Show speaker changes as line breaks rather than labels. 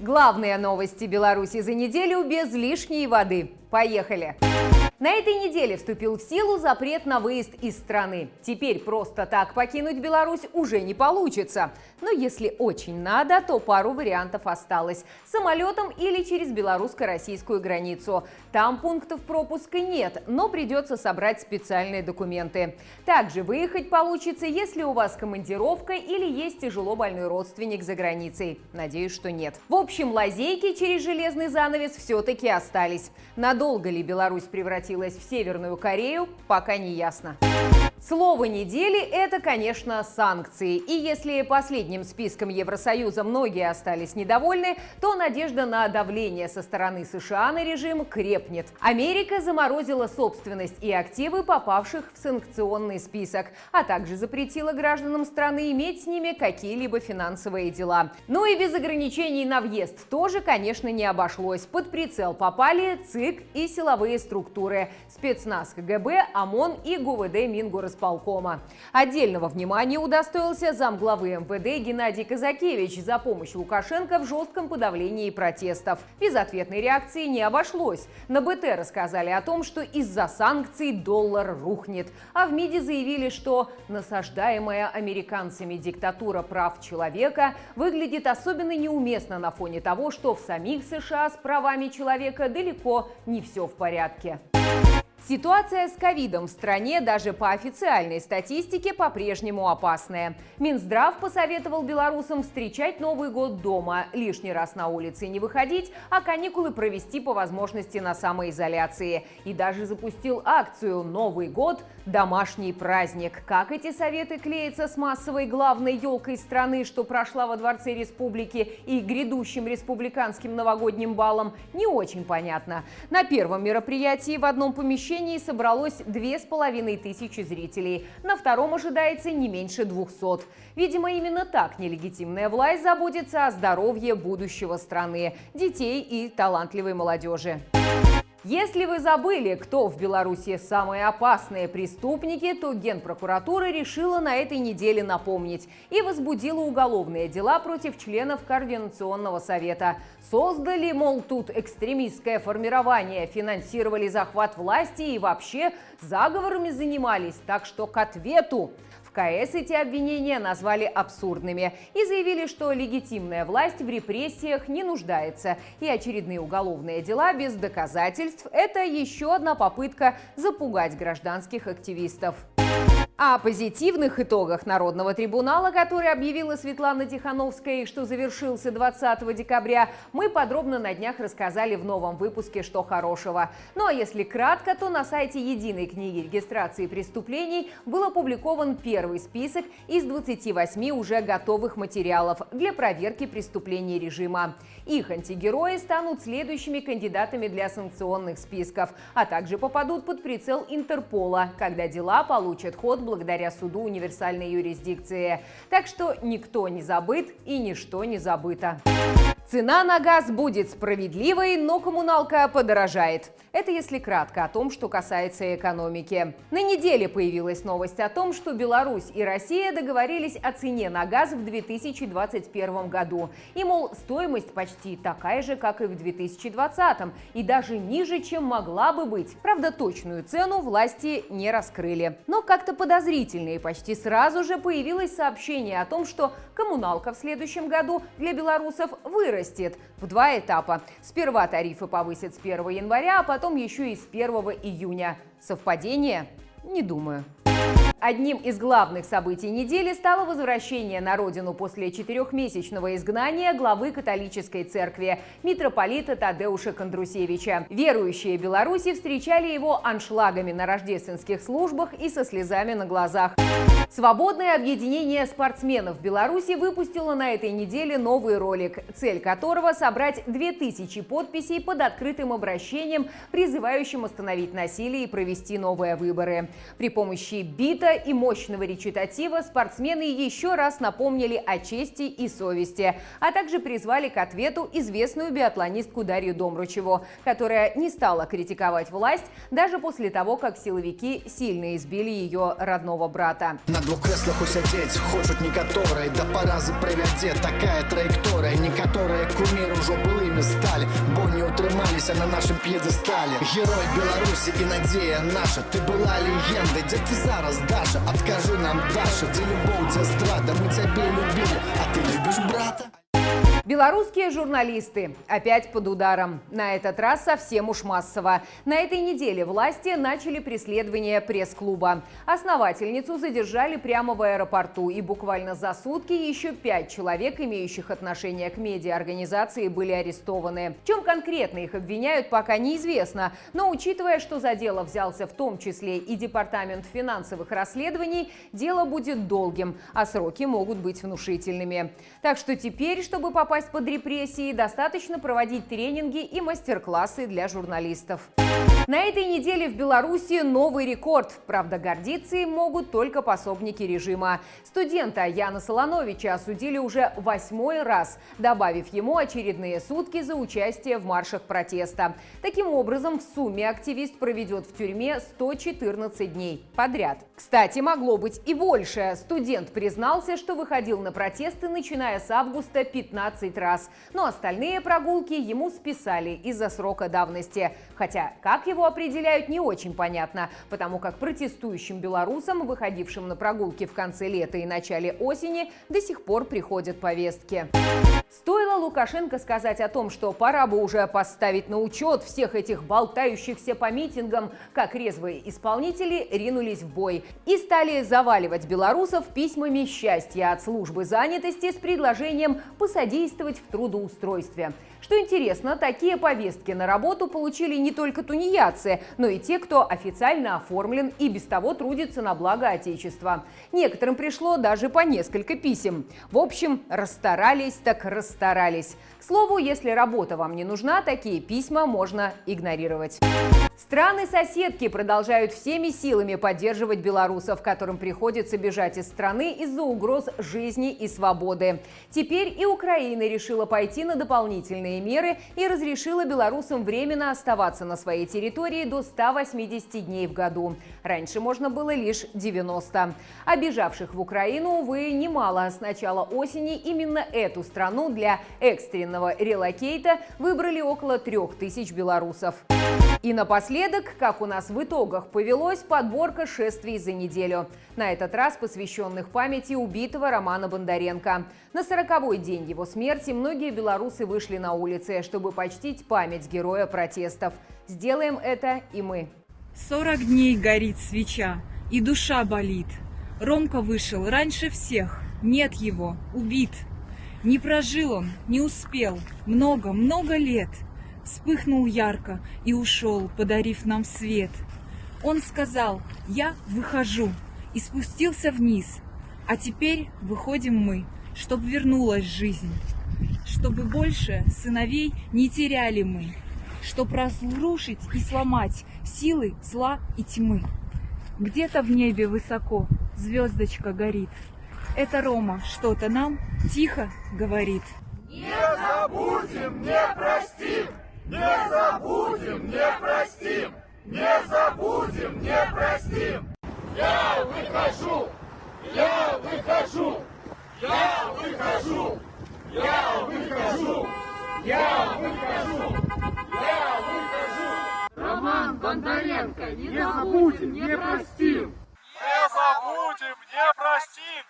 Главные новости Беларуси за неделю без лишней воды. Поехали! На этой неделе вступил в силу запрет на выезд из страны. Теперь просто так покинуть Беларусь уже не получится. Но если очень надо, то пару вариантов осталось. Самолетом или через белорусско-российскую границу. Там пунктов пропуска нет, но придется собрать специальные документы. Также выехать получится, если у вас командировка или есть тяжело больной родственник за границей. Надеюсь, что нет. В общем, лазейки через железный занавес все-таки остались. Надолго ли Беларусь превратилась в Северную Корею, пока не ясно. Слово недели – это, конечно, санкции. И если последним списком Евросоюза многие остались недовольны, то надежда на давление со стороны США на режим крепнет. Америка заморозила собственность и активы, попавших в санкционный список, а также запретила гражданам страны иметь с ними какие-либо финансовые дела. Ну и без ограничений на въезд тоже, конечно, не обошлось. Под прицел попали ЦИК и силовые структуры – спецназ КГБ, ОМОН и ГУВД Мингорисполкома. Отдельного внимания удостоился замглавы МВД Геннадий Казакевич за помощь Лукашенко в жестком подавлении протестов. Без ответной реакции не обошлось. На БТ рассказали о том, что из-за санкций доллар рухнет. А в МИДе заявили, что насаждаемая американцами диктатура прав человека выглядит особенно неуместно на фоне того, что в самих США с правами человека далеко не все в порядке. Ситуация с ковидом в стране даже по официальной статистике по-прежнему опасная. Минздрав посоветовал белорусам встречать Новый год дома, лишний раз на улице не выходить, а каникулы провести по возможности на самоизоляции. И даже запустил акцию «Новый год – домашний праздник». Как эти советы клеятся с массовой главной елкой страны, что прошла во Дворце Республики, и грядущим республиканским новогодним балом, не очень понятно. На первом мероприятии в одном помещении собралось 2500 зрителей. На втором ожидается не меньше 200. Видимо, именно так нелегитимная власть заботится о здоровье будущего страны, детей и талантливой молодежи. Если вы забыли, кто в Беларуси самые опасные преступники, то Генпрокуратура решила на этой неделе напомнить и возбудила уголовные дела против членов Координационного совета. Создали, мол, тут экстремистское формирование, финансировали захват власти и вообще заговорами занимались, так что к ответу. В КС эти обвинения назвали абсурдными и заявили, что легитимная власть в репрессиях не нуждается. И очередные уголовные дела без доказательств – это еще одна попытка запугать гражданских активистов. О позитивных итогах Народного трибунала, который объявила Светлана Тихановская и что завершился 20 декабря, мы подробно на днях рассказали в новом выпуске «Что хорошего?». Ну а если кратко, то на сайте Единой книги регистрации преступлений был опубликован первый список из 28 уже готовых материалов для проверки преступлений режима. Их антигерои станут следующими кандидатами для санкционных списков, а также попадут под прицел Интерпола, когда дела получат ход благодаря суду универсальной юрисдикции. Так что никто не забыт и ничто не забыто. Цена на газ будет справедливой, но коммуналка подорожает. Это если кратко о том, что касается экономики. На неделе появилась новость о том, что Беларусь и Россия договорились о цене на газ в 2021 году. И, мол, стоимость почти такая же, как и в 2020, и даже ниже, чем могла бы быть. Правда, точную цену власти не раскрыли. Но как-то подозрительно, и почти сразу же появилось сообщение о том, что коммуналка в следующем году для белорусов вырастет в 2 этапа. Сперва тарифы повысят с 1 января, а потом еще и с 1 июня. Совпадение? Не думаю. Одним из главных событий недели стало возвращение на родину после 4-месячного изгнания главы католической церкви митрополита Тадеуша Кондрусевича. Верующие Беларуси встречали его аншлагами на рождественских службах и со слезами на глазах. Свободное объединение спортсменов Беларуси выпустило на этой неделе новый ролик, цель которого – собрать 2000 подписей под открытым обращением, призывающим остановить насилие и провести новые выборы. При помощи бита и мощного речитатива спортсмены еще раз напомнили о чести и совести, а также призвали к ответу известную биатлонистку Дарью Домрачеву, которая не стала критиковать власть даже после того, как силовики сильно избили ее родного брата.
На двух креслах усядзець хочуць некаторыя, да паразы прывядзе такая траекторыя. Некаторыя куміры ўжо былымі сталі, бо не ўтрымаліся на нашым п'едэстале. Герой Беларусі і надзея наша, ты была легендай, дзе ты зараз, Даша? Адкажы нам, Даша, дзе любоў, дзе здрада? Мы цябе любілі, а ты любіш брата?
Белорусские журналисты опять под ударом. На этот раз совсем уж массово. На этой неделе власти начали преследование пресс-клуба. Основательницу задержали прямо в аэропорту. И буквально за сутки еще 5 человек, имеющих отношение к медиаорганизации, были арестованы. В чем конкретно их обвиняют, пока неизвестно. Но учитывая, что за дело взялся в том числе и Департамент финансовых расследований, дело будет долгим, а сроки могут быть внушительными. Так что теперь, чтобы попасть под репрессии, достаточно проводить тренинги и мастер-классы для журналистов. На этой неделе в Беларуси новый рекорд. Правда, гордиться им могут только пособники режима. Студента Яна Солоновича осудили уже 8-й раз, добавив ему очередные сутки за участие в маршах протеста. Таким образом, в сумме активист проведет в тюрьме 114 дней подряд. Кстати, могло быть и больше. Студент признался, что выходил на протесты, начиная с августа, 15 раз. Но остальные прогулки ему списали из-за срока давности. Хотя, как его определяют, не очень понятно, потому как протестующим белорусам, выходившим на прогулки в конце лета и начале осени, до сих пор приходят повестки. Стоило Лукашенко сказать о том, что пора бы уже поставить на учет всех этих болтающихся по митингам, как резвые исполнители ринулись в бой и стали заваливать белорусов письмами счастья от службы занятости с предложением посодействовать в трудоустройстве. Что интересно, такие повестки на работу получили не только тунеядцы, но и те, кто официально оформлен и без того трудится на благо Отечества. Некоторым пришло даже по несколько писем. В общем, расстарались так расстарались. К слову, если работа вам не нужна, такие письма можно игнорировать. Страны-соседки продолжают всеми силами поддерживать белорусов, которым приходится бежать из страны из-за угроз жизни и свободы. Теперь и Украина решила пойти на дополнительные меры и разрешила белорусам временно оставаться на своей территории до 180 дней в году. Раньше можно было лишь 90. А бежавших в Украину, увы, немало. С начала осени именно эту страну для экстренного релокейта выбрали около 3000 белорусов. И напоследок, как у нас в итогах повелось, подборка шествий за неделю. На этот раз посвященных памяти убитого Романа Бондаренко. На 40-й день его смерти многие белорусы вышли на улицы, чтобы почтить память героя протестов. Сделаем это и мы.
40 дней горит свеча, и душа болит. Ромка вышел раньше всех, нет его, убит. Не прожил он, не успел, много лет. Вспыхнул ярко и ушел, подарив нам свет. Он сказал: «Я выхожу», и спустился вниз. А теперь выходим мы, чтоб вернулась жизнь, чтобы больше сыновей не теряли мы, чтоб разрушить и сломать силы зла и тьмы. Где-то в небе высоко звездочка горит. Это Рома что-то нам тихо говорит.
Не забудем, не простим! Не забудем, не простим! Не забудем, не простим! Я выхожу! Я выхожу! Я выхожу! Я выхожу! Я выхожу! Я выхожу!
Роман Бондаренко, не забудем, не простим!
Не забудем, не простим!